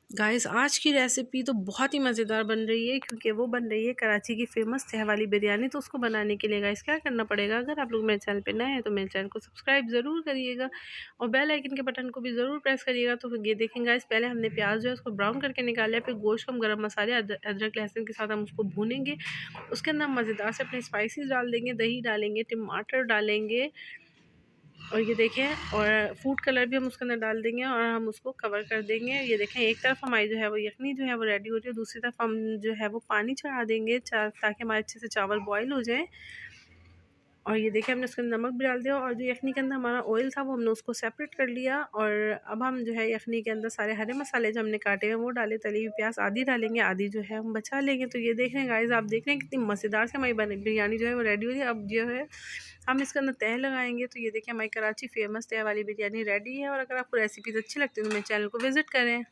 Guys आज की recipe तो बहुत ही मज़ेदार बन रही है क्योंकि वो बन रही है कराची की फ़ेमस तह वाली बिरयानी। तो उसको बनाने के लिए गाइस क्या करना पड़ेगा, अगर आप लोग मेरे चैनल पे नए हैं तो मेरे चैनल को सब्सक्राइब ज़रूर करिएगा और बेल आइकन के बटन को भी ज़रूर प्रेस करिएगा। तो ये देखें गाइस, पहले हमने प्याज जो है उसको ब्राउन करके निकाला है, फिर गोश्त को हम गरम मसाले अदरक लहसुन के साथ हम उसको भूनेंगे। उसके अंदर हम मज़ेदार से अपने स्पाइसेस डाल देंगे, दही डालेंगे, टमाटर डालेंगे और ये देखें, और फूड कलर भी हम उसके अंदर डाल देंगे और हम उसको कवर कर देंगे। ये देखें, एक तरफ हमारी जो है वो यखनी जो है वो रेडी हो रही है, दूसरी तरफ हम जो है वो पानी चढ़ा देंगे ताकि हमारे अच्छे से चावल बॉईल हो जाए। और ये देखिए, हमने उसके अंदर नमक भी डाल दिया और जो यखनी के अंदर हमारा ऑयल था वो हमने उसको सेपरेट कर लिया। और अब हम जो है यखनी के अंदर सारे हरे मसाले जो हमने काटे हैं वो डाले, तली हुई प्याज आधी डालेंगे, आधी जो है हम बचा लेंगे। तो ये देख रहे हैं गाइस, आप देख रहे हैं कितनी मज़ेदार से हमारी बिरयानी जो है वो रेडी हो रही है। अब जो है हम इसके अंदर तह लगाएंगे। तो ये देखिए, हमारी कराची फेमस तह वाली बिरयानी रेडी है। और अगर आपको रेसिपीज़ अच्छी लगती है तो मेरे चैनल को विज़िट करें।